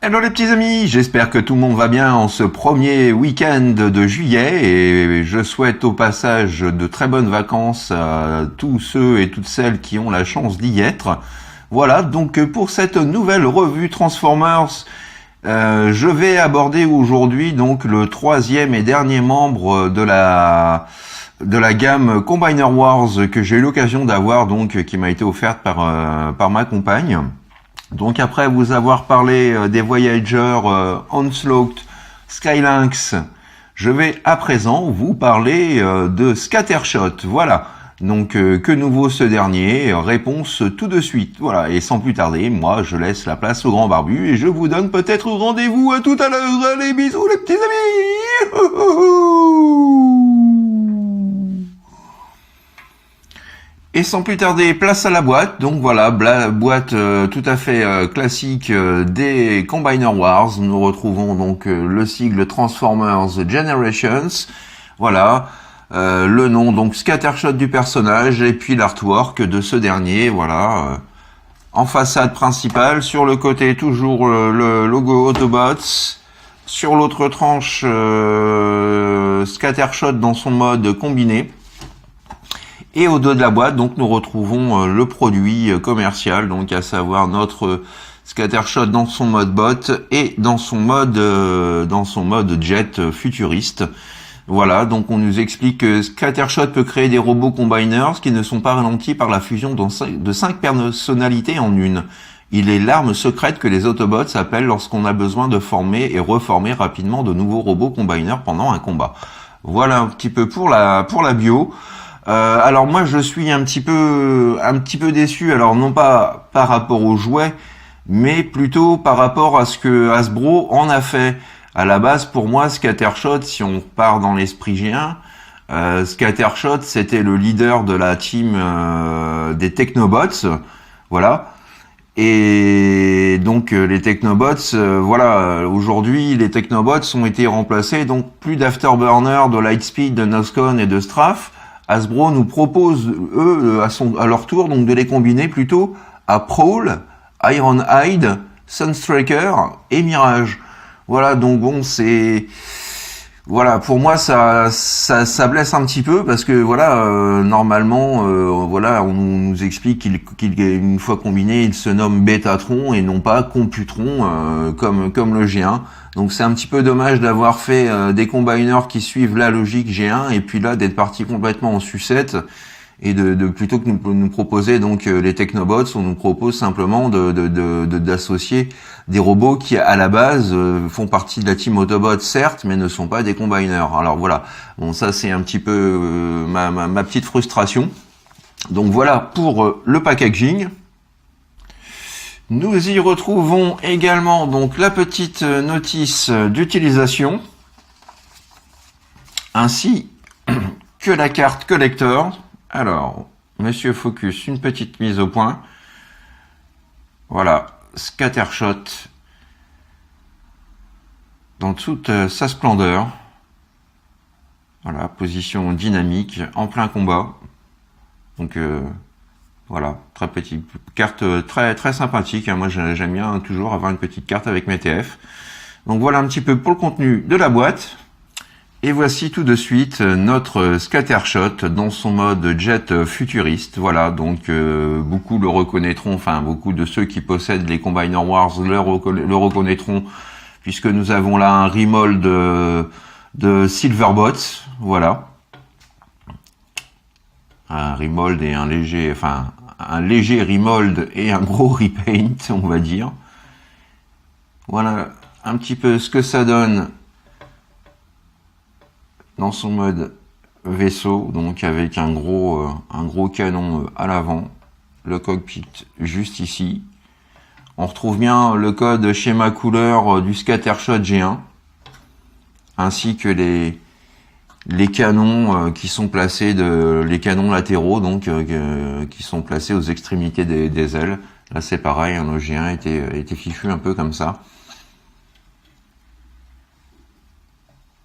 Hello les petits amis, j'espère que tout le monde va bien en ce premier week-end de juillet et je souhaite au passage de très bonnes vacances à tous ceux et toutes celles qui ont la chance d'y être. Voilà, donc pour cette nouvelle revue Transformers, je vais aborder aujourd'hui donc le troisième et dernier membre de la gamme Combiner Wars que j'ai eu l'occasion d'avoir, donc qui m'a été offerte par ma compagne. Donc après vous avoir parlé des Voyagers, Onslaught, Skylynx, je vais à présent vous parler de Scattershot. Voilà. Donc que nouveau ce dernier? Réponse tout de suite. Voilà. Et sans plus tarder, moi je laisse la place au grand barbu et je vous donne peut-être rendez-vous à tout à l'heure. Allez, bisous les petits amis. Et sans plus tarder, place à la boîte. Donc voilà, boîte tout à fait classique des Combiner Wars. Nous retrouvons donc le sigle Transformers Generations. Voilà, le nom donc Scattershot du personnage et puis l'artwork de ce dernier. Voilà, en façade principale, sur le côté toujours le logo Autobots. Sur l'autre tranche, Scattershot dans son mode combiné. Et au dos de la boîte, donc nous retrouvons le produit commercial, donc à savoir notre Scattershot dans son mode bot et dans son mode jet futuriste. Voilà, donc on nous explique que Scattershot peut créer des robots combiners qui ne sont pas ralentis par la fusion de 5 personnalités en une. Il est l'arme secrète que les Autobots appellent lorsqu'on a besoin de former et reformer rapidement de nouveaux robots combiners pendant un combat. Voilà un petit peu pour la bio. Alors moi je suis un petit peu déçu, alors non pas par rapport aux jouets, mais plutôt par rapport à ce que Hasbro en a fait. À la base, pour moi, Scattershot, si on part dans l'esprit G1, Scattershot c'était le leader de la team des Technobots, voilà. Et donc les Technobots, voilà, aujourd'hui les Technobots ont été remplacés, donc plus d'Afterburner, de Lightspeed, de Noscon et de Straff. Hasbro nous propose, eux, à leur tour, donc de les combiner plutôt à Prowl, Ironhide, Sunstriker et Mirage. Voilà, donc bon, c'est... Voilà, pour moi, ça blesse un petit peu, parce que, voilà, normalement, voilà, on nous explique qu'il une fois combiné, il se nomme Betatron et non pas Computron, comme le G1. Donc c'est un petit peu dommage d'avoir fait des combiners qui suivent la logique G1 et puis là d'être parti complètement en sucette et de plutôt que nous proposer donc les Technobots, on nous propose simplement d'associer des robots qui à la base font partie de la team Autobot certes, mais ne sont pas des combiners. Alors voilà, bon ça c'est un petit peu ma petite frustration. Donc voilà pour le packaging. Nous y retrouvons également donc la petite notice d'utilisation, ainsi que la carte collector. Alors, Monsieur Focus, une petite mise au point. Voilà, Scattershot dans toute sa splendeur. Voilà, position dynamique en plein combat. Donc voilà, très petite carte, très sympathique. Moi, j'aime bien toujours avoir une petite carte avec mes TF. Donc voilà un petit peu pour le contenu de la boîte. Et voici tout de suite notre Scattershot dans son mode jet futuriste. Voilà, donc beaucoup le reconnaîtront, enfin beaucoup de ceux qui possèdent les Combiner Wars le reconnaîtront, puisque nous avons là un remold de Silverbots. Voilà. Un remold et un léger remold et un gros repaint, on va dire. Voilà un petit peu ce que ça donne dans son mode vaisseau, donc avec un gros canon à l'avant, le cockpit juste ici. On retrouve bien le code schéma couleur du Scattershot G1, ainsi que les canons qui sont placés les canons latéraux, donc qui sont placés aux extrémités des ailes. Là c'est pareil, le G1 était fichu un peu comme ça.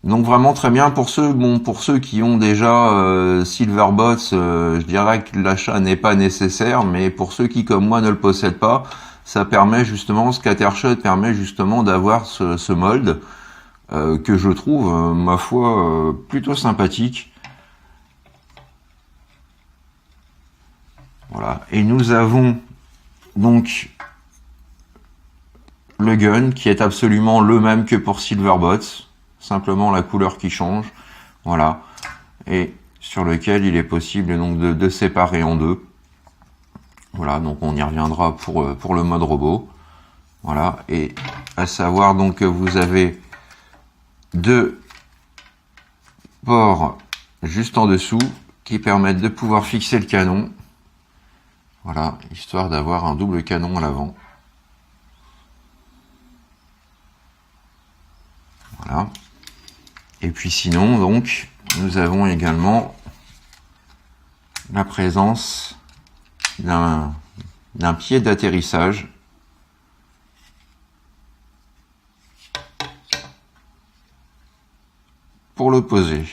Donc vraiment très bien pour ceux qui ont déjà Silverbots, je dirais que l'achat n'est pas nécessaire, mais pour ceux qui comme moi ne le possèdent pas, ça permet justement, Scattershot permet justement d'avoir ce mold que je trouve, ma foi, plutôt sympathique. Voilà. Et nous avons donc le gun qui est absolument le même que pour Silverbots, simplement la couleur qui change. Voilà. Et sur lequel il est possible donc de séparer en deux. Voilà, donc on y reviendra pour le mode robot. Voilà, et à savoir donc que vous avez deux ports juste en dessous qui permettent de pouvoir fixer le canon. Voilà, histoire d'avoir un double canon à l'avant. Voilà. Et puis sinon, donc, nous avons également la présence d'un pied d'atterrissage pour le poser.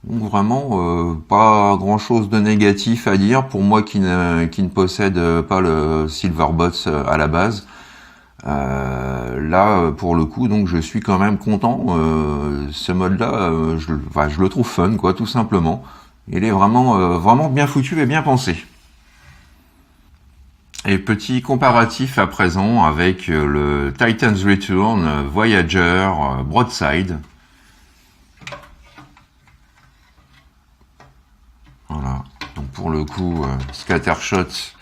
Donc vraiment pas grand chose de négatif à dire pour moi qui ne possède pas le Silverbots à la base. Là pour le coup donc je suis quand même content. Ce mode là je le trouve fun quoi, tout simplement. Il est vraiment bien foutu et bien pensé. Et petit comparatif à présent avec le Titan's Return Voyager Broadside. Voilà, donc pour le coup, Scattershot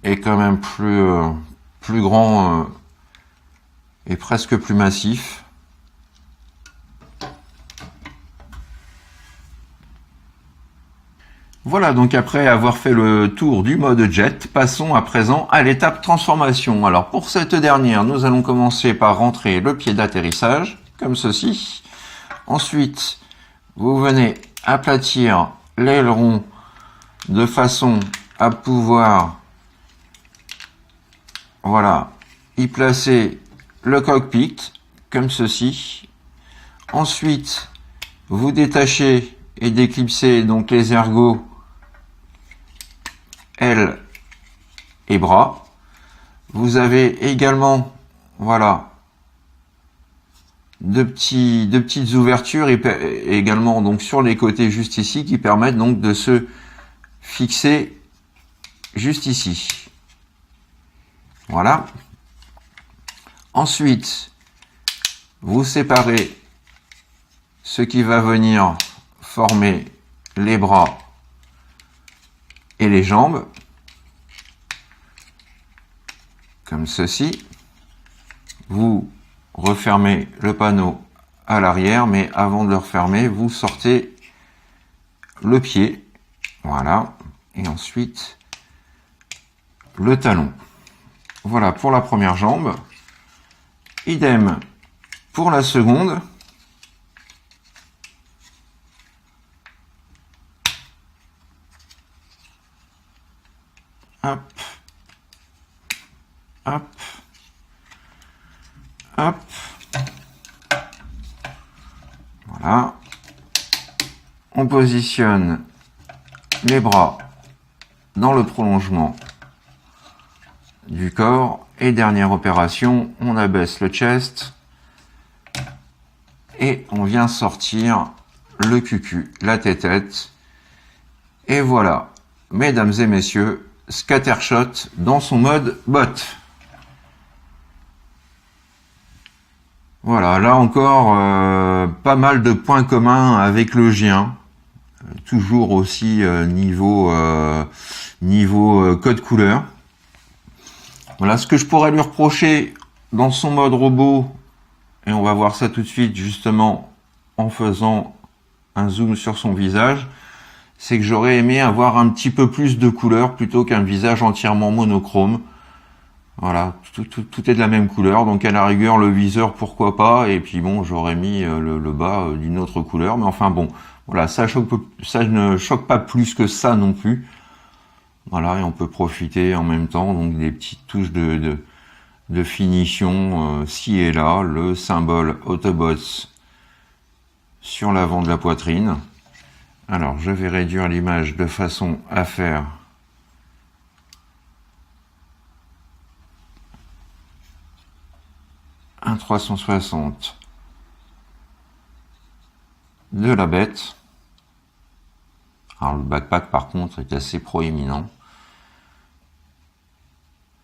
est quand même plus grand et presque plus massif. Voilà, donc après avoir fait le tour du mode jet, passons à présent à l'étape transformation. Alors pour cette dernière, nous allons commencer par rentrer le pied d'atterrissage, comme ceci. Ensuite, vous venez aplatir l'aileron de façon à pouvoir, voilà, y placer le cockpit, comme ceci. Ensuite, vous détachez et déclipsez donc les ergots ailes et bras. Vous avez également, voilà, deux petites ouvertures et également donc sur les côtés juste ici qui permettent donc de se fixer juste ici. Voilà. Ensuite, vous séparez ce qui va venir former les bras et les jambes, comme ceci. Vous refermez le panneau à l'arrière, mais avant de le refermer, vous sortez le pied, voilà, et ensuite le talon. Voilà pour la première jambe. Idem pour la seconde. Hop, hop, hop. Voilà. On positionne les bras dans le prolongement du corps. Et dernière opération, on abaisse le chest et on vient sortir le cucu, la tête-tête. Et voilà, mesdames et messieurs, Scattershot dans son mode bot. Voilà, là encore, pas mal de points communs avec le G1. Toujours aussi niveau code couleur. Voilà, ce que je pourrais lui reprocher dans son mode robot, et on va voir ça tout de suite justement en faisant un zoom sur son visage, c'est que j'aurais aimé avoir un petit peu plus de couleur plutôt qu'un visage entièrement monochrome. Voilà, tout est de la même couleur, donc à la rigueur le viseur pourquoi pas, et puis bon j'aurais mis le bas d'une autre couleur, mais enfin bon, voilà, ça ne choque pas plus que ça non plus. Voilà, et on peut profiter en même temps donc des petites touches de finition ci et là, le symbole Autobots sur l'avant de la poitrine. Alors je vais réduire l'image de façon à faire un 360 de la bête. Alors le backpack par contre est assez proéminent,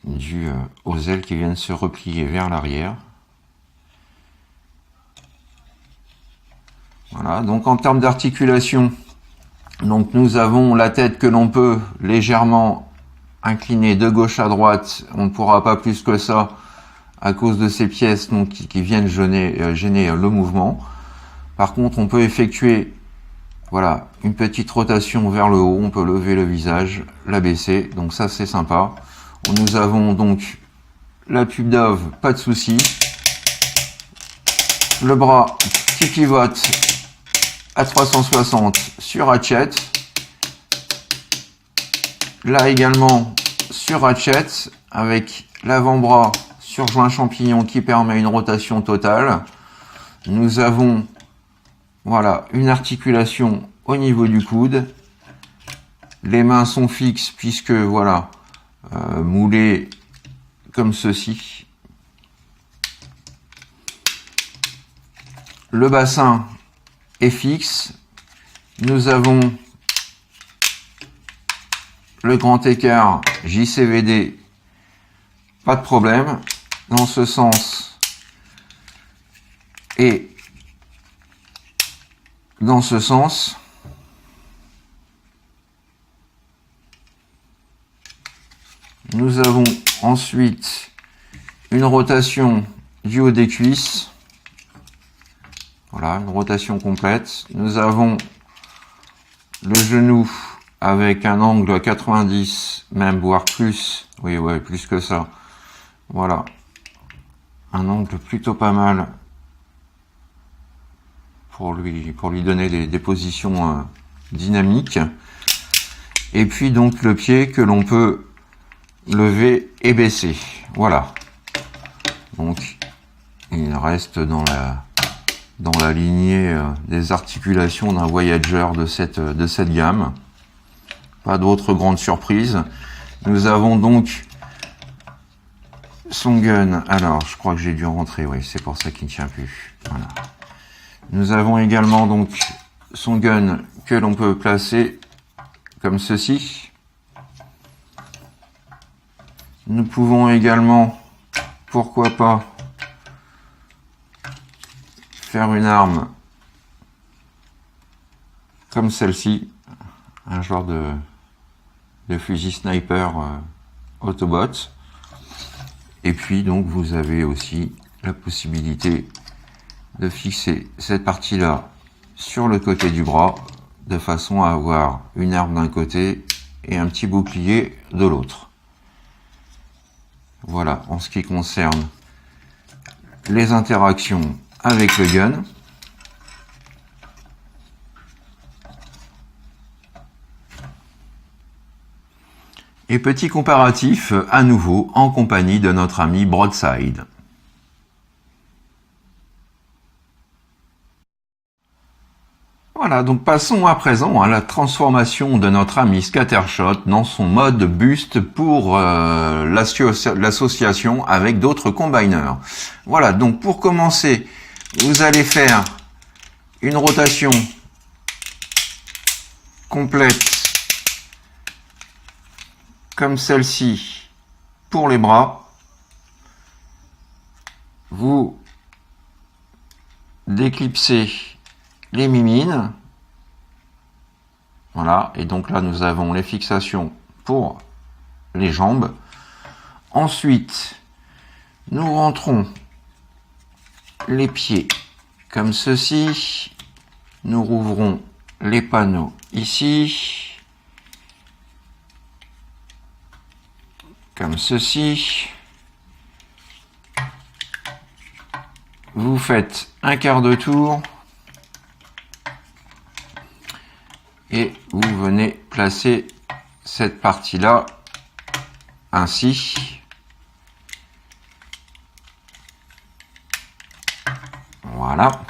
dû aux ailes qui viennent se replier vers l'arrière. Voilà, donc en termes d'articulation, donc nous avons la tête que l'on peut légèrement incliner de gauche à droite. On ne pourra pas plus que ça à cause de ces pièces donc, qui viennent gêner le mouvement. Par contre, on peut effectuer voilà, une petite rotation vers le haut. On peut lever le visage, l'abaisser. Donc ça, c'est sympa. Nous avons donc la pub d'Ove, pas de souci. Le bras qui pivote à 360 sur Hatchet. Là également sur Hatchet avec l'avant-bras sur joint champignon qui permet une rotation totale. Nous avons voilà une articulation au niveau du coude. Les mains sont fixes puisque voilà moulées comme ceci. Le bassin est fixe. Nous avons le grand écart JCVD, pas de problème. Dans ce sens et dans ce sens. Nous avons ensuite une rotation du haut des cuisses. Voilà, une rotation complète. Nous avons le genou avec un angle à 90, même voire plus. Oui, ouais, plus que ça. Voilà. Un angle plutôt pas mal pour lui donner des positions dynamiques. Et puis donc le pied que l'on peut lever et baisser. Voilà. Donc il reste dans la lignée des articulations d'un Voyager de cette gamme. Pas d'autres grandes surprises. Nous avons donc son gun. Alors, je crois que j'ai dû rentrer. Oui, c'est pour ça qu'il ne tient plus. Voilà. Nous avons également donc son gun que l'on peut placer comme ceci. Nous pouvons également, pourquoi pas, faire une arme comme celle-ci, un genre de fusil sniper Autobot. Et puis donc vous avez aussi la possibilité de fixer cette partie-là sur le côté du bras de façon à avoir une arme d'un côté et un petit bouclier de l'autre. Voilà en ce qui concerne les interactions avec le gun. Et petit comparatif à nouveau en compagnie de notre ami Broadside. Voilà, donc passons à présent à la transformation de notre ami Scattershot dans son mode boost pour l'association avec d'autres combiners. Voilà, donc pour commencer, vous allez faire une rotation complète comme celle-ci pour les bras. Vous déclipsez les mimines. Voilà, et donc là nous avons les fixations pour les jambes. Ensuite, nous rentrons les pieds comme ceci. Nous rouvrons les panneaux ici. Comme ceci. Vous faites un quart de tour et vous venez placer cette partie-là ainsi. Voilà.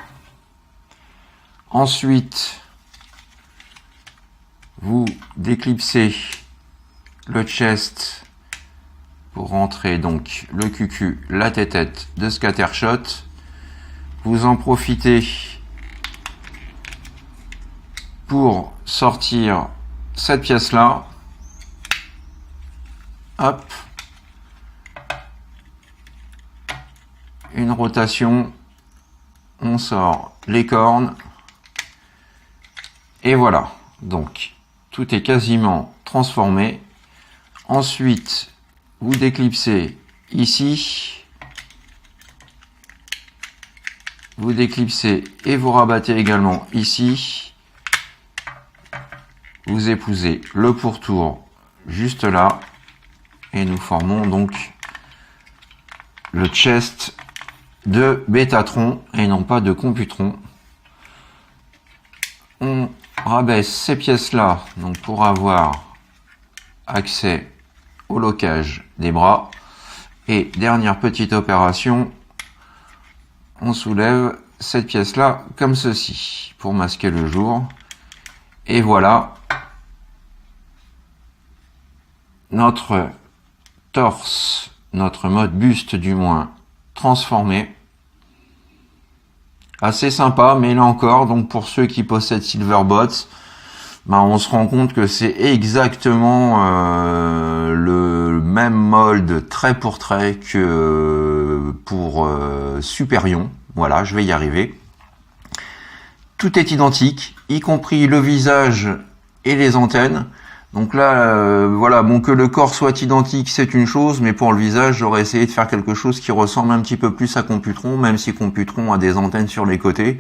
Ensuite, vous déclipsez le chest pour rentrer donc le cucu, la tête de Scattershot. Vous en profitez pour sortir cette pièce là. Hop. Une rotation. On sort les cornes. Et voilà. Donc, tout est quasiment transformé. Ensuite, vous déclipsez ici. Vous déclipsez et vous rabattez également ici. Vous épousez le pourtour juste là. Et nous formons donc le chest de Betatron et non pas de Computron. On rabaisse ces pièces-là donc pour avoir accès au locage des bras. Et dernière petite opération, on soulève cette pièce-là comme ceci pour masquer le jour. Et voilà notre torse, notre mode buste du moins, transformé. Assez sympa, mais là encore, donc pour ceux qui possèdent Silverbots, on se rend compte que c'est exactement le même mold trait pour trait que pour Superion. Voilà, je vais y arriver. Tout est identique, y compris le visage et les antennes. Donc là, voilà, bon, que le corps soit identique, c'est une chose, mais pour le visage, j'aurais essayé de faire quelque chose qui ressemble un petit peu plus à Computron, même si Computron a des antennes sur les côtés.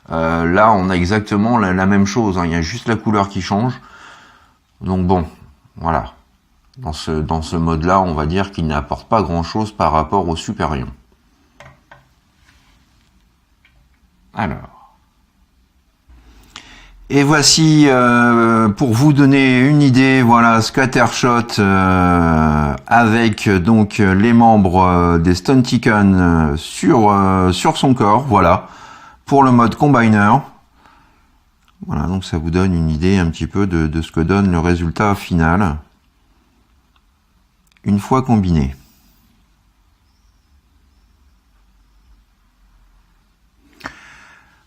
Là, on a exactement la même chose, hein, il y a juste la couleur qui change. Donc bon, voilà. Dans ce mode-là, on va dire qu'il n'apporte pas grand-chose par rapport au Superion. Alors. Et voici, pour vous donner une idée, voilà, Scattershot avec donc les membres des Stunticon sur son corps, voilà, pour le mode Combiner. Voilà, donc ça vous donne une idée un petit peu de ce que donne le résultat final une fois combiné.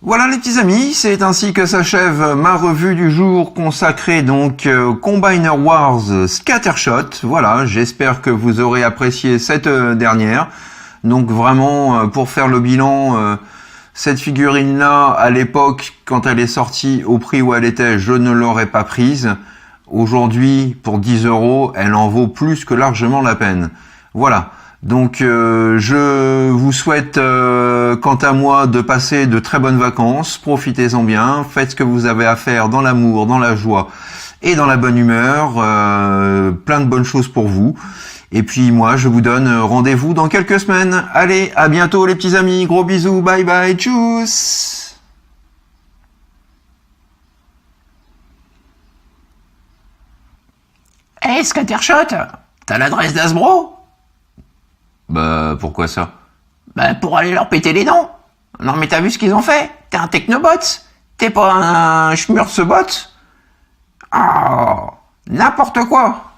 Voilà les petits amis, c'est ainsi que s'achève ma revue du jour consacrée donc au Combiner Wars Scattershot. Voilà, j'espère que vous aurez apprécié cette dernière. Donc vraiment, pour faire le bilan, cette figurine-là, à l'époque, quand elle est sortie au prix où elle était, je ne l'aurais pas prise. Aujourd'hui, pour 10 €, elle en vaut plus que largement la peine. Voilà. Donc je vous souhaite quant à moi de passer de très bonnes vacances, profitez-en bien, faites ce que vous avez à faire dans l'amour, dans la joie et dans la bonne humeur, plein de bonnes choses pour vous. Et puis moi je vous donne rendez-vous dans quelques semaines. Allez, à bientôt les petits amis, gros bisous, bye bye, tchuss. Hey Scattershot, t'as l'adresse d'Hasbro? Bah, pourquoi ça? Bah, pour aller leur péter les dents. Non, mais t'as vu ce qu'ils ont fait? T'es un Technobot? T'es pas un Schmurzebot? Ah, n'importe quoi.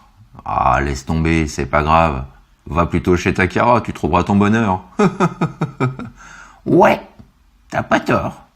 Ah, laisse tomber, c'est pas grave. Va plutôt chez Takara, tu trouveras ton bonheur. Ouais, t'as pas tort.